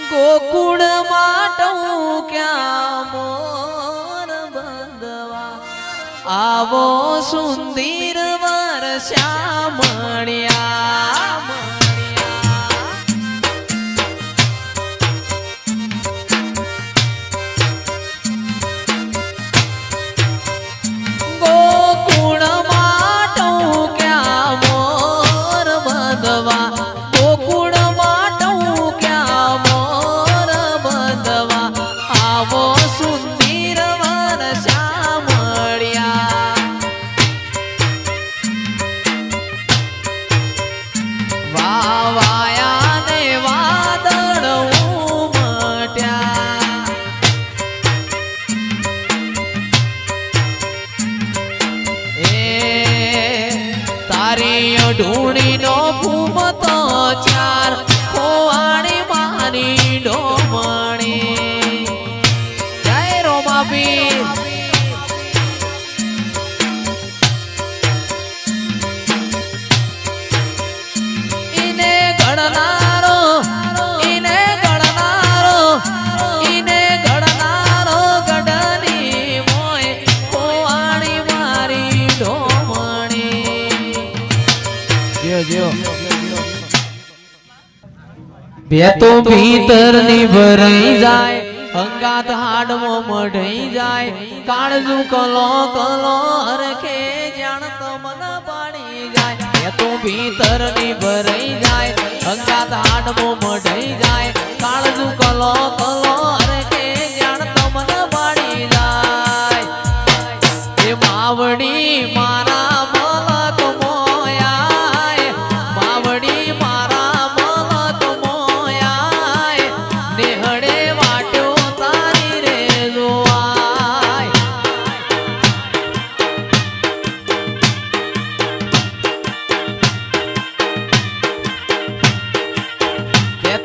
गोकुळ माटू क्या मोर बंधवा आवो सुंदर वर श्यामणिया गोकुळ माटू क्या मोर बंधवा गोकुळ माटू क्या मोर बंधवा आवो सुंदर वर श्यामळिया वाया ने वादळ उमट्या तारी ढूंढी नो घूमत चार खोवाणी मारी डोमणी जय रोमाबीर इने घडनारो इने घडनारो इने घडनारो गडनी मोय खोवाणी मारी डोमणी બે તો ભીતર ની ભરાઈ જાય અંગાત હાડમો મઢઈ જાય કાળજુ કલો કલો હરખે જાણ તમન પાડી જાય બે તો ભીતર ની ભરાઈ જાય અંગાત હાડમો મઢઈ જાય કાળજુ કલો કલો હરખે જાણ તમન પાડી જાય એ માવડી મારા મલક મોયા માવડી મારા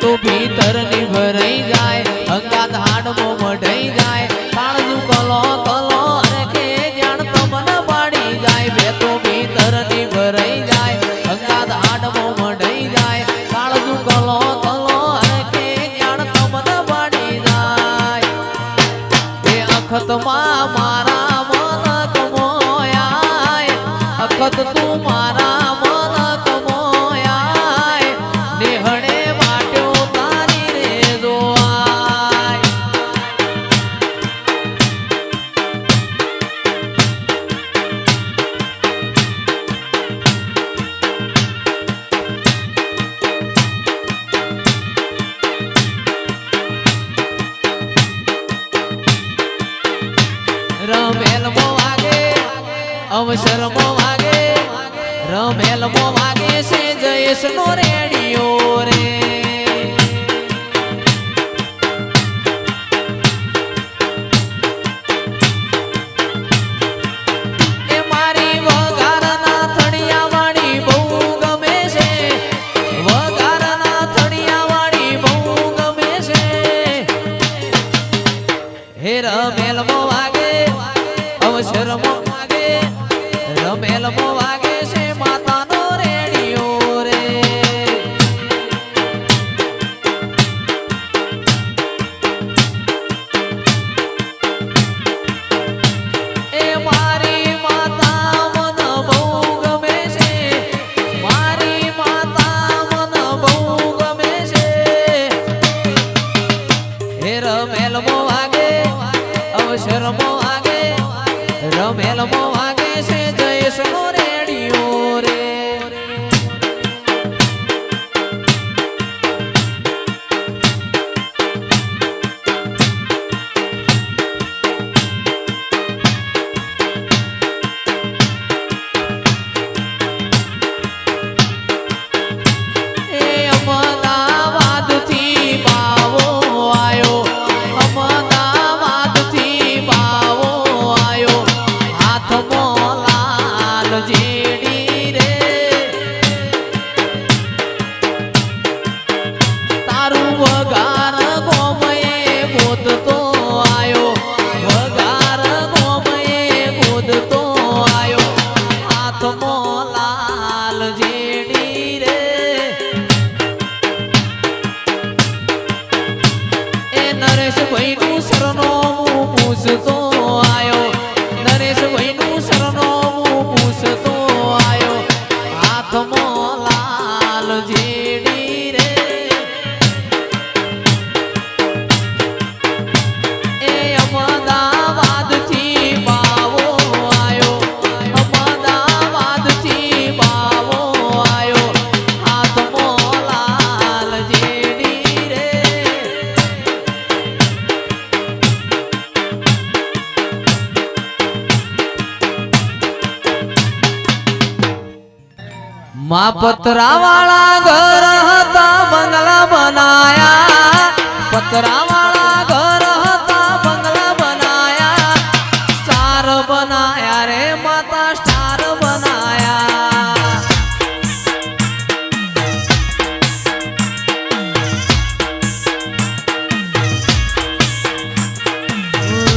तो भीतर नी भराई जाए अंगात हाडमो मढाई जाए काळजू कलो कलो रखे जाण तमन पाड़ी जाए बे तो भीतर नी भराई जाए अंगात हाडमो मढाई जाए काळजू कलो कलो रखे जाण तमन पाड़ी जाए ए अखत मा मारा मन कमोया अखत तू मारा मन कमोया नेहड़े रमेल मो वागे अवसर मो वागे रमेल मो वागे से जयेश नो रेडियो रे ए मारी वगारना थड़िया वाड़ी बहु गमे से वगारना थड़िया वाड़ी बहु गमे से हे रमेल मो वागे अवसर मो वागे रमेल मो वागे से माता नो रेडियो रे ए मारी माता मन बहु गमे से मारी माता मन बहु गमे से हे रमेल मो वागे अवसर मो वागे रमेल मो वागे से जयेश नो रेडियो रे ए अमदावाद थी बावो आयो अमदावाद थी बावो आयो हाथ मो लाल ભાઈ નું સરનામું પૂછતો આયો નરેશ ભાઈ નું સરનામું પૂછતો આયો હાથમાં લાલ જેડી રે એ અમદાવાદ થી બાવો આયો અમદાવાદ થી બાવો આયો હાથમાં લાલ જેડી રે માં પતરા વાળા ઘર હતા બંગલા બનાયા પતરા વાળા ઘર હતા બંગલા બનાયા સ્ટાર બનાયા રે માતા સ્ટાર બનાયા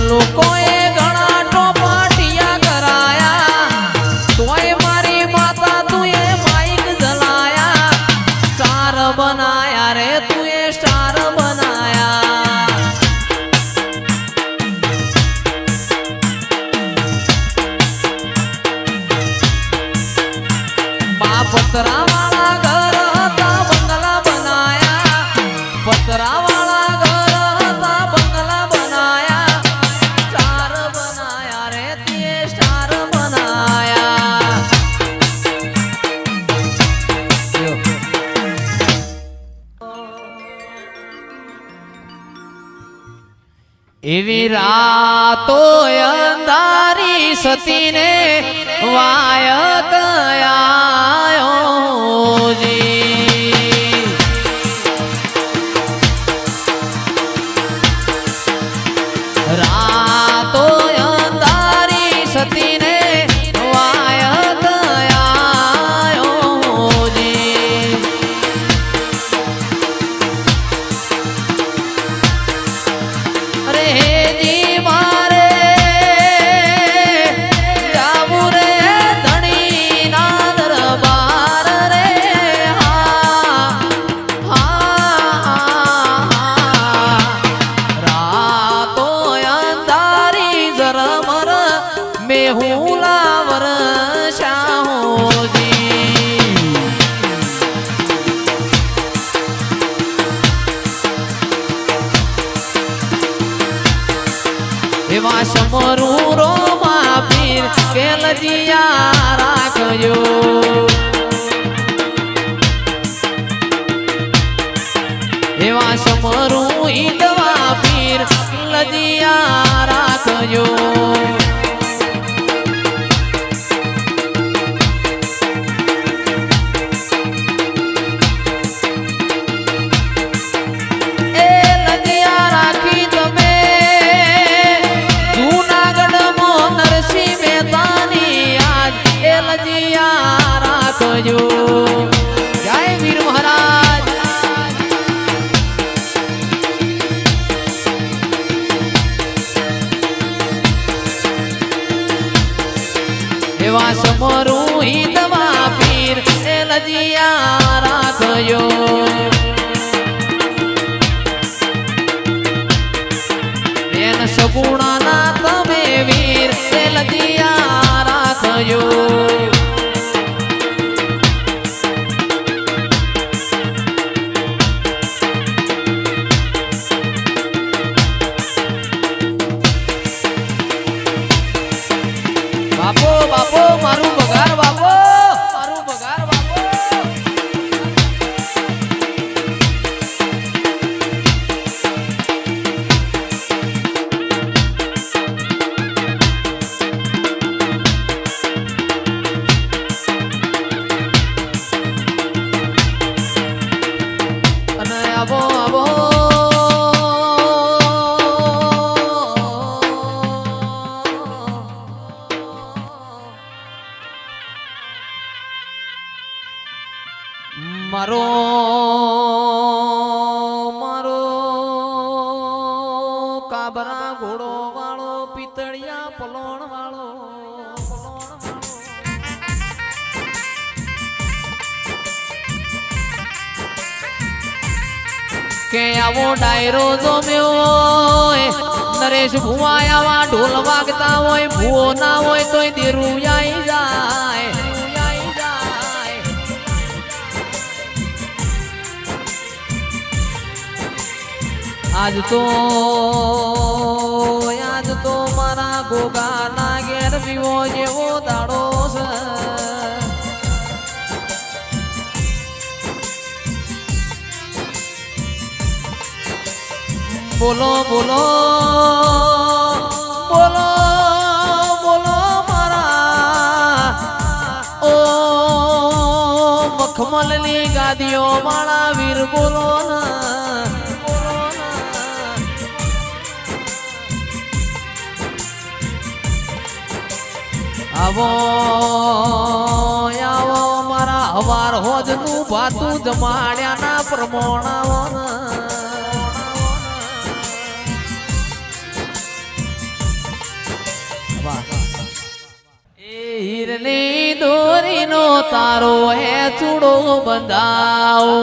લોકોએ ઘણા ટોપાટિયા કરાયા તોય મારી માતા તુએ માઈક જલાયા સ્ટાર બનાયા રે તુએ સ્ટાર બનાયા બા પતરા વાળા ઘર હતા બંગલા બનાયા પતરા વાળા ઘર હતા બંગલા બનાયા સ્ટાર બનાયા રે તે સ્ટાર બનાયા એવી રાતો અંધારી સતીને વાયક આયો જી રાતો અંધારી સતીને વાયક આયો જી અરે જી મારે જાવું રે ધણી ના દરબાર રે હા હા રાતો અંધારી ઝરમર મેહુલા વરસાહોજી એવા સમરું રોમા પીર કેલજીયા રાખજો એવા સમરું ઈદવા પીર કેલજીયા રાખજો એ લજિયા રાખી તમે જૂનાગઢમાં નરસિંહ મહેતાની યાદ એ લજિયા રાખજો જય વીર મહારાજ એવા સમરું હિદવા પીર એ લજિયા રાખજો એન સગુણાના તમે વીર એ લજિયા રાખજો બાપો બાપો મારું પગાર બાપો મારું પગાર બાપો અને આવો આવો મારો મારો કાબરા ઘોડો વાળો પિતળિયા પલોણ વાળો કે આવો ડાયરો જોમ્યો નરેશ ભુવા આવા ઢોલ વાગતા હોય ભૂવો ના હોય તોય દેરું આઈ જાય આજ તો મારા ગોગા ના ઘેર પીવો જેવો દાડો છે બોલો બોલો બોલો બોલો મારા ઓ મખમલની ગાદીઓ મારા વીર બોલો ના આવો આવો મારા હવાર હોજ નું ભાતું જમાડ્યા ના પ્રમોણાવો હીરની દોરીનો તારો હે ચૂડો બંધાવો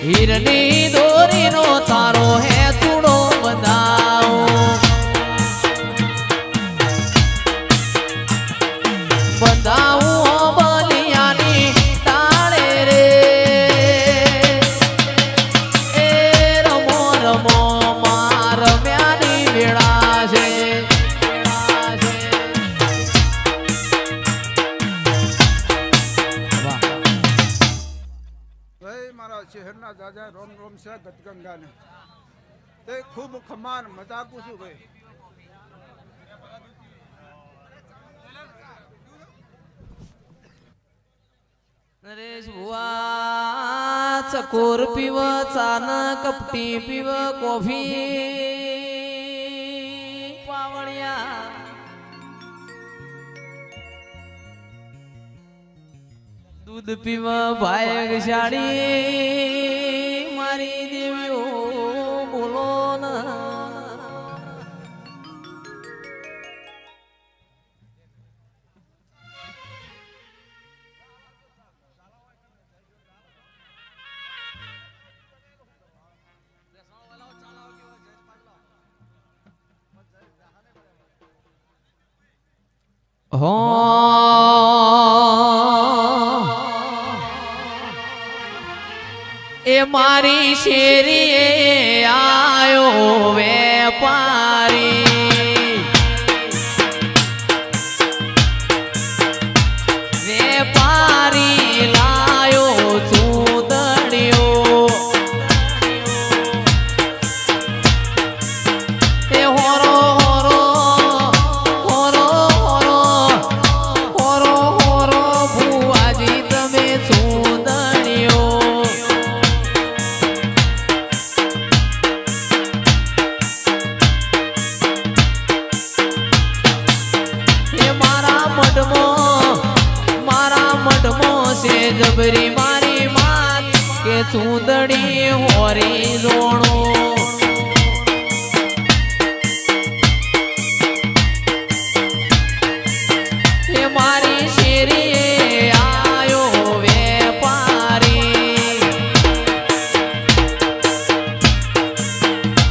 હીરની દોરીનો તારો હે ચૂડો બંધાવો બંધાવું બલિયાની તાળે રે એ રમો રમો રમ્યાની વેળા છે મારા શહેરના દાદા રોમ રોમ છે ગતગંગાને તે ખૂબ ખમાન મજાકું છું ભાઈ નરેશ ભુવા ચકોર પીવ ચાન કપટી પીવ કોફી પાવળિયા દૂધ પીવ ભાઈ શાળી મારી દેવીઓ બોલો ના હો એ મારી શેરીએ આયો વેપારી વેપારી લાયો ચૂંદડીઓ એ હોરો હોરો હોરો હોરો હોરો હોરો ભુવાજી તમે ચૂંદડીઓ જબરી મારી માત કે ચૂંદડી હોરી જોણો એ મારી શેરીએ આયો વેપારી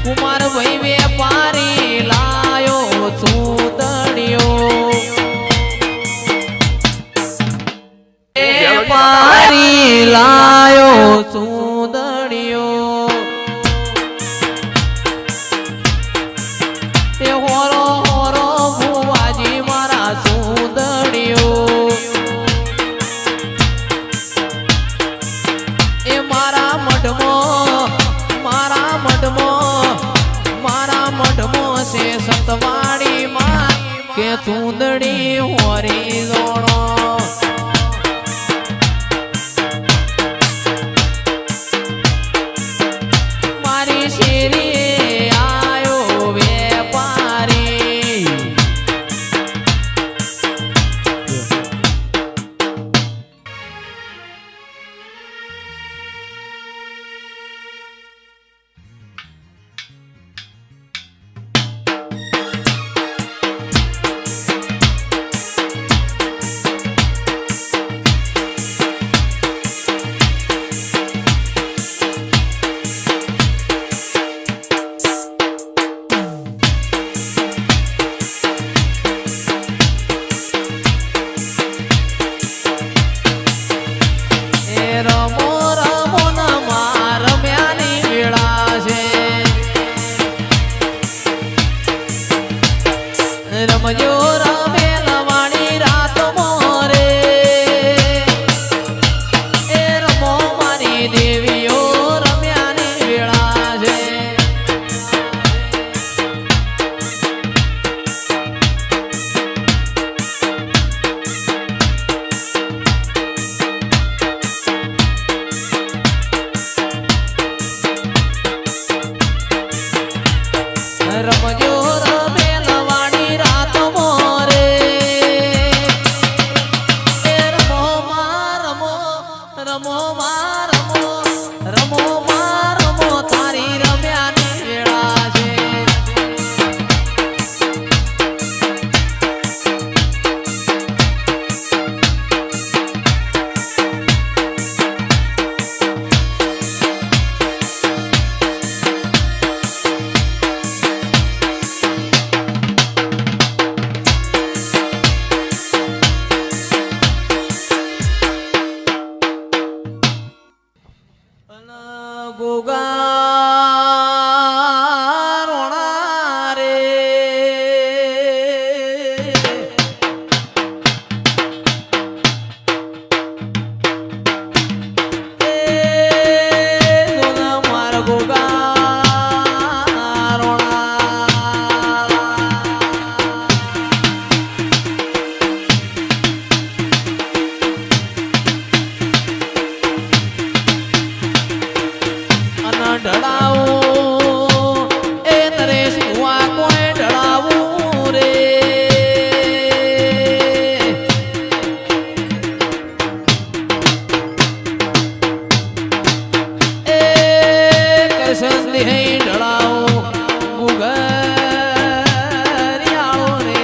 કુમાર ભાઈ વેપારી લાયો ચૂંદડીઓ વેપારી લાયો ચૂંદડીઓ એ હોરો હોરો ભુવાજી મારા ચૂંદડીઓ એ મારા મઢમાં છે સતવાડી માં કે ચૂંદડી હોરી જોણો બધી દેવીઓ રમ્યાની વેળા છે. રમજો રમેલવાડી રાત મોરે રમો માં રમો રમો માં રમો રમો માં રમો તારી રમ્યાની વેળા છે. ગોગા રોણા રે માર ગોગા રોણા ઢળાવું એ નરેશ હુઆ કોઈ ઢળાવું રે એ કૃષ્ણ દેહ ઢળાવું ગુગરિયાળો રે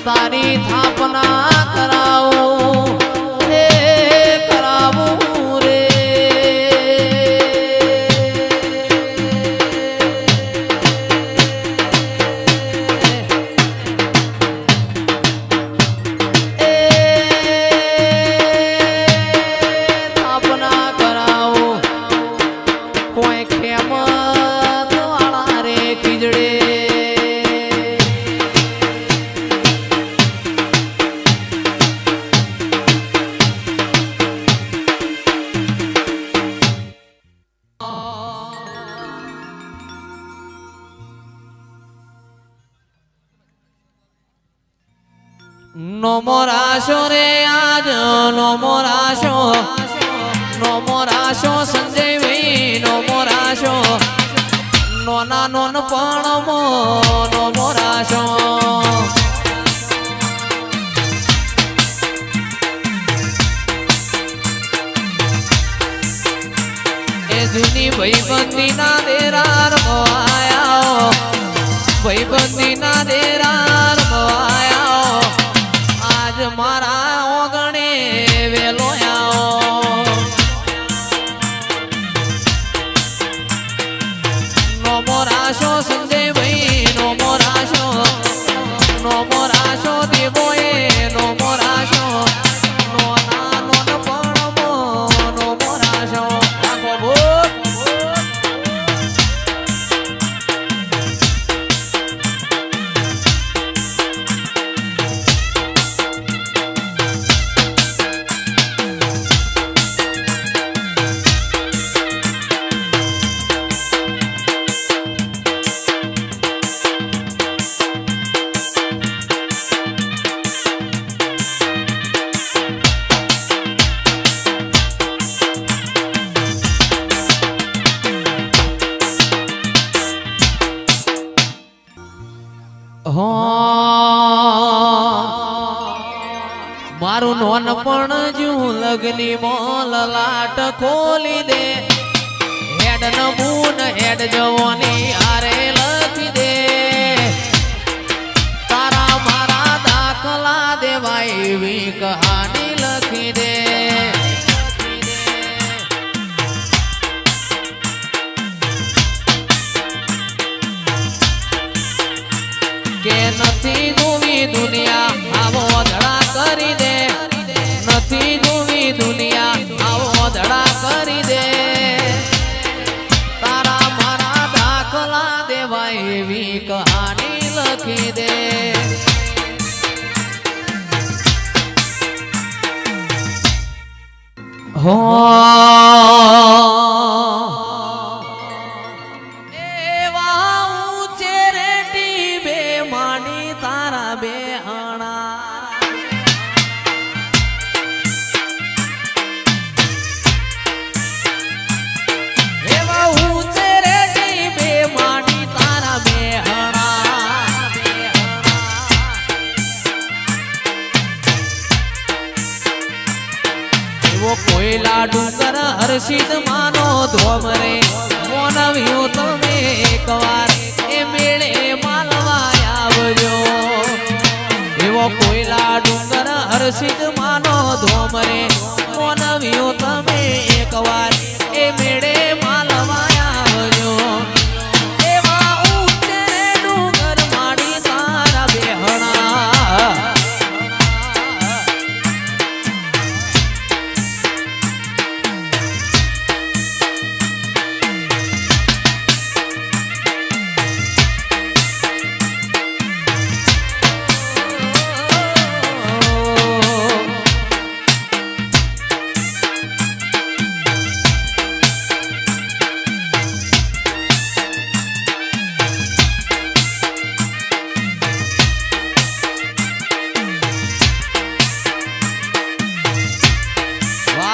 તારી થાપના કરાવું રે કરાવું રે થાપના કરાવું કોઈ ખેમત વાળા રે ખીજડે નો મોરાશો રે આજ નો મોરાશો સંજય ભાઈ નો મોરાશો નોના નોન પણ નો મોરાશો એ જૂની ભાઈબંધી ના દેરાર આયા ભાઈબંધી ના દેરાર આયા આજ મારા ઓગણે વેલો નો મોરાશો સંજય ભાઈ નો મોરાશો દેવોએ નો મોરાશો નોના નોન પણ નો મોરાશો આખો ભૂત મારું નોન પણ જુ લગની મોલ લાટ ખોલી દે હેડ નમૂન હેડ જવાની આરે લખી દે તારા મારા દાખલા દેવાય એવી કહાની લખી દે કે નથી જોવી દુનિયા આવો ધડા કરી દે નથી જોવી દુનિયા આવો ધડા કરી દે તારા મારા દાખલા એવી કહાની લખી દે હો એવા ઊંચે રેટી બે માની તારા બે હણા એવા ઊંચે રેટી બે માની તારા બે કોયલા ડુંગર હર્ષિદ માનો ધોમ રે મોનવ્યું તમે એકવાર એ મેળે માલવા આવજો એવો કોયલા ડુંગર હર્ષિદ માનો ધોમ રે મોનવ્યું તમે એકવાર એ મેળે માલવા આવજો એવા ઊંચે ડુંગર માડી તારા બેહણા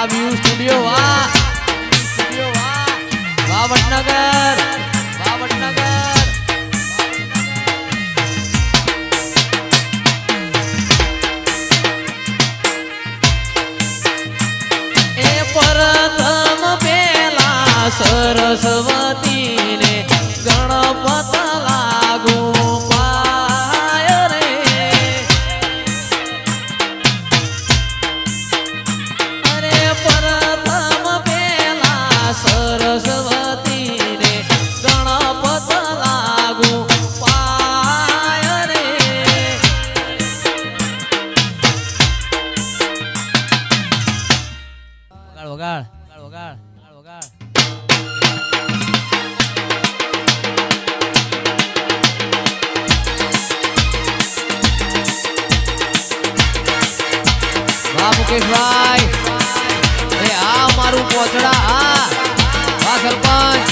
વ્યૂ સ્ટુડિયો વાહ વડનગર એ પ્રથમ પેલા સરસ્વતી ને ગણપત લાગુ પાય રે અરે પ્રથમ પેલા સરસ્વતી ને ગણપત લાગુ પાય રે વગાડ વાહ મુકેશભાઈ એ આ મારું પોચડા વાહ સરપંચ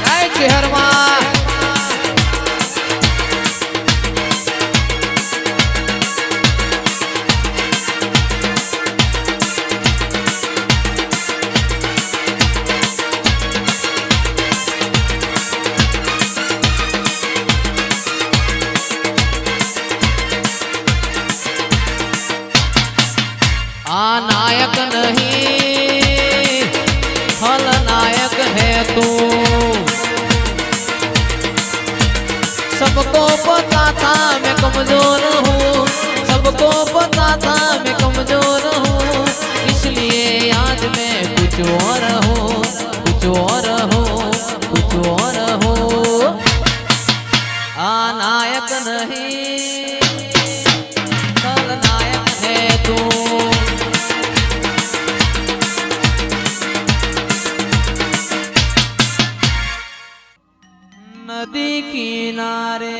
જય શહેરમાં आ नायक नहीं खलनायक है तू सबको पता था मैं कमजोर हूँ सबको पता था मैं कमजोर हूँ इसलिए आज मैं कुछ और हूँ आ नायक नहीं खलनायक है तू नदी किनारे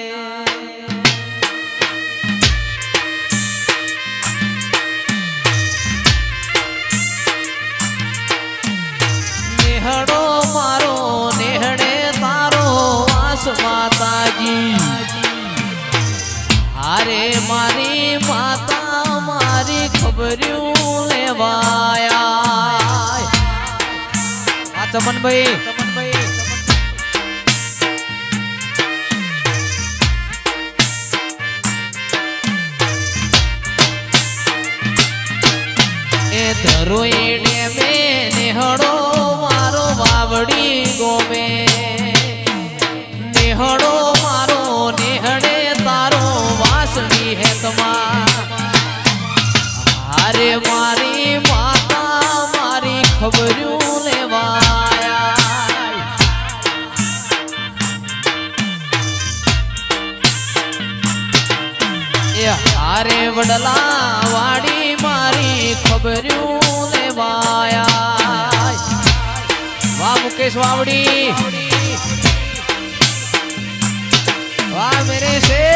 नेहड़ो मारो नेहड़े तारो वास माताजी हारे मारी माता मारी खबरियों लेवाया चमन भाई धरोएड़े में नेहड़ो मारो वावड़ी गोमे नेहड़ो मारो नेहड़े तारो वासनी है तमा हारे मारी माता मारी खबरियों लेवाया ये हारे वडला वाड़ी मारी खबरियों लेवाया वाह मुकेश वावड़ी વાહ મેરે શેર